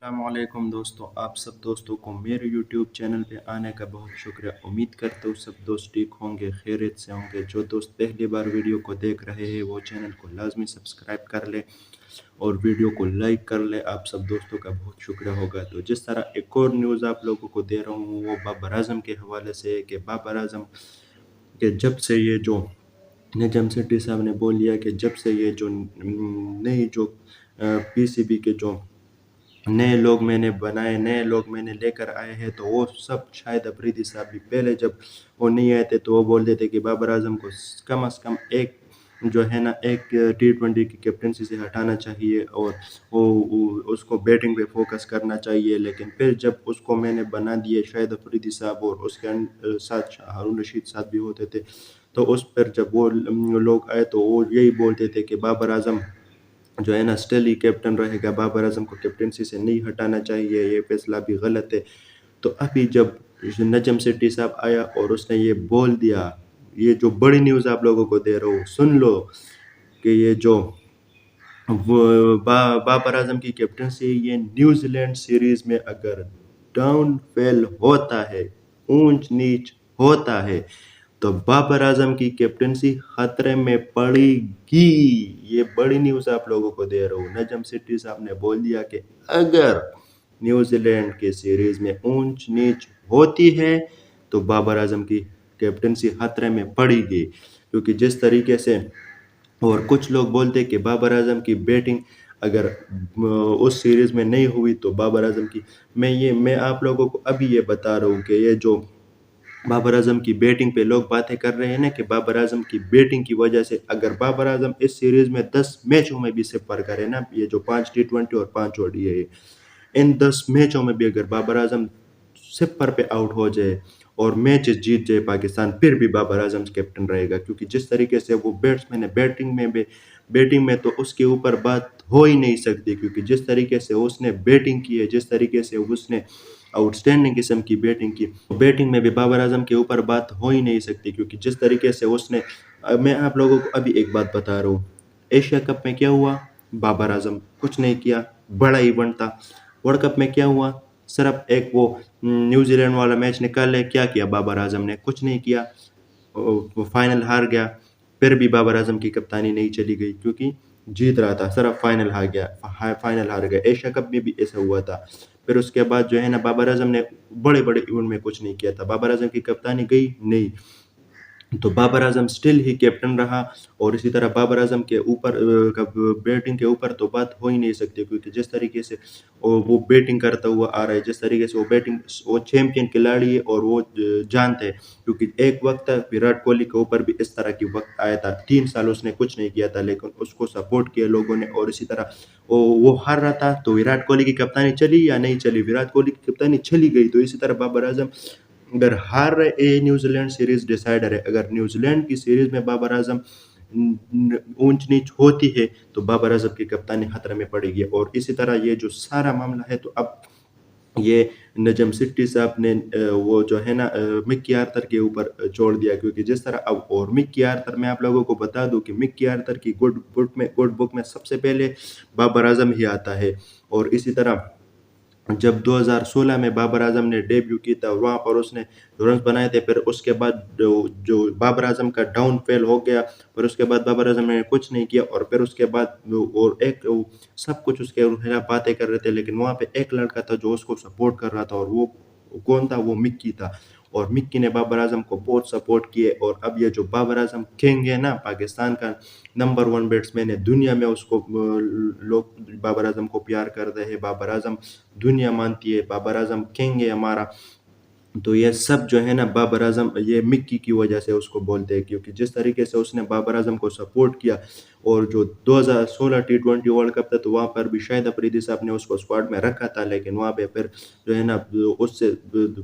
السلام علیکم دوستوں، آپ سب دوستوں کو میرے یوٹیوب چینل پہ آنے کا بہت شکریہ۔ امید کرتا ہوں سب دوست ٹھیک ہوں گے، خیریت سے ہوں گے۔ جو دوست پہلی بار ویڈیو کو دیکھ رہے ہیں وہ چینل کو لازمی سبسکرائب کر لے اور ویڈیو کو لائک کر لے۔ آپ سب دوستوں کا بہت شکریہ ہوگا۔ تو جس طرح ایک اور نیوز آپ لوگوں کو دے رہا ہوں وہ بابر اعظم کے حوالے سے ہے کہ بابر اعظم کہ جب سے یہ جو نجم سیٹھی صاحب نے بول دیا کہ جب سے یہ جو نئی جو پی سی بی کے جو نئے لوگ میں نے بنائے، نئے لوگ میں نے لے کر آئے ہیں، تو وہ سب شاہد افریدی صاحب بھی پہلے جب وہ نہیں آئے تھے تو وہ بولتے تھے کہ بابر اعظم کو کم از کم ایک جو ہے نا ایک T20 کی کیپٹنسی سے ہٹانا چاہیے اور اس کو بیٹنگ پہ فوکس کرنا چاہیے۔ لیکن پھر جب اس کو میں نے بنا دیے شاہد افریدی صاحب اور اس کے ساتھ ہارون رشید صاحب بھی ہوتے تھے، تو اس پر جب وہ لوگ آئے تو وہ یہی بولتے تھے کہ بابر اعظم جو ہے نا اسٹل ہی کیپٹن رہے گا، بابر اعظم کو کیپٹنسی سے نہیں ہٹانا چاہیے، یہ فیصلہ بھی غلط ہے۔ تو ابھی جب نجم سیٹھی صاحب آیا اور اس نے یہ بول دیا، یہ جو بڑی نیوز آپ لوگوں کو دے رہا ہوں سن لو کہ یہ جو بابر اعظم کی کیپٹنسی یہ نیوزی لینڈ سیریز میں اگر ڈاؤن فیل ہوتا ہے، اونچ نیچ ہوتا ہے، تو بابر اعظم کی کیپٹنسی خطرے میں پڑے گی۔ یہ بڑی نیوز آپ لوگوں کو دے رہا ہوں۔ نجم سیٹھی صاحب نے بول دیا کہ اگر نیوزی لینڈ کے سیریز میں اونچ نیچ ہوتی ہے تو بابر اعظم کی کیپٹنسی خطرے میں پڑے گی، کیونکہ جس طریقے سے اور کچھ لوگ بولتے کہ بابر اعظم کی بیٹنگ اگر اس سیریز میں نہیں ہوئی تو بابر اعظم کی میں آپ لوگوں کو ابھی یہ بتا رہا ہوں کہ یہ جو بابر اعظم کی بیٹنگ پہ لوگ باتیں کر رہے ہیں نا کہ بابر اعظم کی بیٹنگ کی وجہ سے اگر بابر اعظم اس سیریز میں 10 میچوں میں بھی صفر کرے نا، یہ جو 5 T20 اور 5 ODI ہے، ان 10 میچوں میں بھی اگر بابر اعظم صفر پہ آؤٹ ہو جائے اور میچ جیت جائے پاکستان، پھر بھی بابر اعظم کیپٹن رہے گا، کیونکہ جس طریقے سے وہ بیٹسمین ہے بیٹنگ میں تو اس کے اوپر بات ہو ہی نہیں سکتی، کیونکہ جس طریقے سے اس نے بیٹنگ کی ہے، جس طریقے سے اس نے آؤٹ سٹینڈنگ قسم کی بیٹنگ کی، بیٹنگ میں بھی بابر اعظم کے اوپر بات ہو ہی نہیں سکتی، کیونکہ جس طریقے سے اس نے میں آپ لوگوں کو ابھی ایک بات بتا رہا ہوں، ایشیا کپ میں کیا ہوا؟ بابر اعظم کچھ نہیں کیا، بڑا ایونٹ تھا۔ ورلڈ کپ میں کیا ہوا؟ صرف ایک وہ نیوزی لینڈ والا میچ نکالے، کیا بابر اعظم نے؟ کچھ نہیں کیا، وہ فائنل ہار گیا، پھر بھی بابر اعظم کی کپتانی نہیں چلی گئی، کیونکہ جیت رہا تھا، صرف فائنل ہار گیا۔ ایشیا کپ میں بھی ایسا ہوا تھا۔ پھر اس کے بعد جو ہے نا بابر اعظم نے بڑے ایونٹ میں کچھ نہیں کیا تھا، بابر اعظم کی کپتانی گئی نہیں، تو بابر اعظم سٹل ہی کیپٹن رہا۔ اور اسی طرح بابر اعظم کے اوپر بیٹنگ کے اوپر تو بات ہو ہی نہیں سکتی، کیونکہ جس طریقے سے وہ بیٹنگ کرتا ہوا آ رہا ہے، جس طریقے سے وہ چیمپئن کھلاڑی ہے اور وہ جانتے ہیں، کیونکہ ایک وقت تھا وراٹ کوہلی کے اوپر بھی اس طرح کی وقت آیا تھا، 3 سال اس نے کچھ نہیں کیا تھا، لیکن اس کو سپورٹ کیا لوگوں نے، اور اسی طرح وہ ہار رہا تھا تو وراٹ کوہلی کی کپتانی چلی یا نہیں چلی؟ وراٹ کوہلی کی کپتانی چلی گئی۔ تو اسی طرح بابر اعظم اگر ہار رہے، نیوزی لینڈ سیریز ڈیسائیڈر ہے، اگر نیوزی لینڈ کی سیریز میں بابر اعظم اونچ نیچ ہوتی ہے تو بابر اعظم کی کپتانی خطرے میں پڑے گی۔ اور اسی طرح یہ جو سارا معاملہ ہے تو اب یہ نجم سیٹھی صاحب نے وہ جو ہے نا مکی آرتر کے اوپر چھوڑ دیا، کیونکہ جس طرح اب اور مکی آرتر میں آپ لوگوں کو بتا دوں کہ مکی آرتر کی گڈ بک میں سب سے پہلے بابر اعظم ہی آتا ہے۔ اور اسی طرح جب 2016 میں بابر اعظم نے ڈیبیو کی تھا، وہاں پر اس نے رنز بنائے تھے، پھر اس کے بعد جو بابر اعظم کا ڈاؤن فیل ہو گیا، پھر اس کے بعد بابر اعظم نے کچھ نہیں کیا، اور پھر اس کے بعد اور ایک سب کچھ اس کے خلاف باتیں کر رہے تھے، لیکن وہاں پہ ایک لڑکا تھا جو اس کو سپورٹ کر رہا تھا، اور وہ کون تھا؟ وہ مکی تھا، اور مکی نے بابر اعظم کو بہت سپورٹ کیے۔ اور اب یہ جو بابر اعظم کنگ ہے نا، پاکستان کا نمبر 1 بیٹسمین ہے، دنیا میں اس کو لوگ بابر اعظم کو پیار کرتے ہیں، بابر اعظم دنیا مانتی ہے، بابر اعظم کنگ ہے ہمارا۔ تو یہ سب جو ہے نا بابر اعظم یہ مکی کی وجہ سے اس کو بولتے ہیں، کیونکہ جس طریقے سے اس نے بابر اعظم کو سپورٹ کیا، اور جو 2016 T20 ورلڈ کپ تھا تو وہاں پر بھی شاہد افریدی صاحب نے اس کو اسکواڈ میں رکھا تھا، لیکن وہاں پہ پھر جو ہے نا اس سے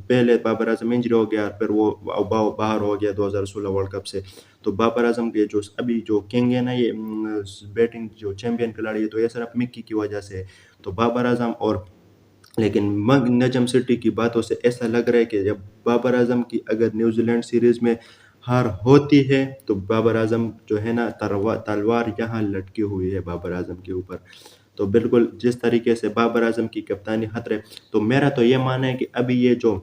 پہلے بابر اعظم انجری ہو گیا، پھر وہ باہر ہو گیا 2016 ورلڈ کپ سے۔ تو بابر اعظم کے جو ابھی جو کنگ ہے نا، یہ بیٹنگ جو چیمپئن کھلاڑی ہے، تو یہ صرف مکی کی وجہ سے ہے۔ تو بابر اعظم اور لیکن نجم سیٹھی کی باتوں سے ایسا لگ رہا ہے کہ جب بابر اعظم کی اگر نیوزی لینڈ سیریز میں ہار ہوتی ہے تو بابر اعظم جو ہے نا تلوار یہاں لٹکی ہوئی ہے بابر اعظم کے اوپر۔ تو بالکل جس طریقے سے بابر اعظم کی کپتانی خطرے، تو میرا تو یہ ماننا ہے کہ ابھی یہ جو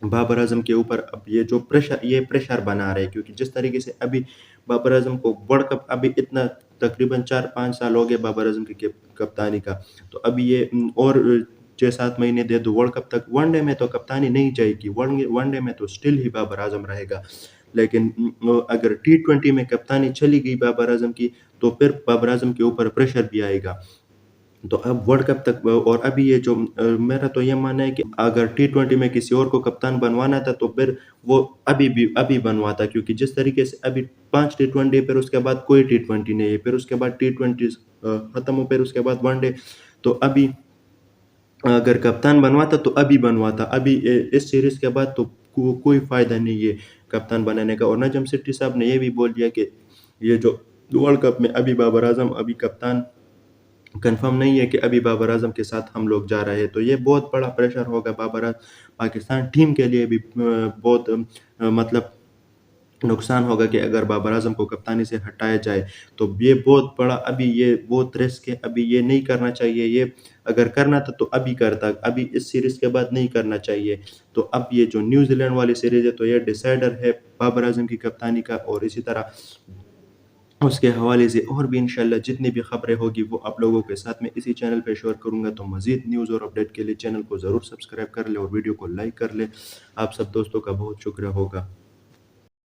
بابر اعظم کے اوپر اب یہ پریشر بنا رہے، کیونکہ جس طریقے سے ابھی بابر اعظم کو ورلڈ کپ ابھی اتنا تقریباً 4-5 سال ہو گئے بابر اعظم کی کپتانی کا، تو ابھی یہ اور 6-7 مہینے دے دو ورلڈ کپ تک، ون ڈے میں تو کپتانی نہیں جائے گی، ون ڈے میں تو سٹل ہی بابر اعظم رہے گا، لیکن اگر T20 میں کپتانی چلی گئی بابر اعظم کی تو پھر بابر اعظم کے اوپر پریشر بھی آئے گا، تو اب ورلڈ کپ تک اور ابھی یہ جو میرا تو یہ ماننا ہے کہ اگر T20 میں کسی اور کو کپتان بنوانا تھا تو پھر وہ ابھی بنواتا، کیونکہ جس طریقے سے ابھی 5 T20 پھر اس کے بعد کوئی T20 نہیں ہے، پھر اس کے بعد T20 ختم ہو، پھر اس کے بعد ون ڈے، تو ابھی اگر کپتان بنواتا تو ابھی بنواتا، ابھی اس سیریز کے بعد تو کوئی فائدہ نہیں ہے کپتان بنانے کا۔ اور نجم سیٹھی صاحب نے یہ بھی بول دیا کہ یہ جو ورلڈ کپ میں ابھی بابر اعظم ابھی کپتان کنفرم نہیں ہے کہ ابھی بابر اعظم کے ساتھ ہم لوگ جا رہے ہیں، تو یہ بہت بڑا پریشر ہوگا پاکستان ٹیم کے لیے بھی، بہت مطلب نقصان ہوگا کہ اگر بابر اعظم کو کپتانی سے ہٹایا جائے تو یہ بہت بڑا، ابھی یہ بہت رسک ہے، ابھی یہ نہیں کرنا چاہیے، یہ اگر کرنا تھا تو ابھی کرتا، ابھی اس سیریز کے بعد نہیں کرنا چاہیے۔ تو اب یہ جو نیوزی لینڈ والی سیریز ہے تو یہ ڈیسائیڈر ہے بابر اعظم کی کپتانی کا، اور اسی طرح اس کے حوالے سے اور بھی انشاءاللہ جتنی بھی خبریں ہوگی وہ آپ لوگوں کے ساتھ میں اسی چینل پہ شیئر کروں گا، تو مزید نیوز اور اپڈیٹ کے لیے چینل کو ضرور سبسکرائب کر لیں اور ویڈیو کو لائک کر لیں۔ آپ سب دوستوں کا بہت شکریہ ہوگا۔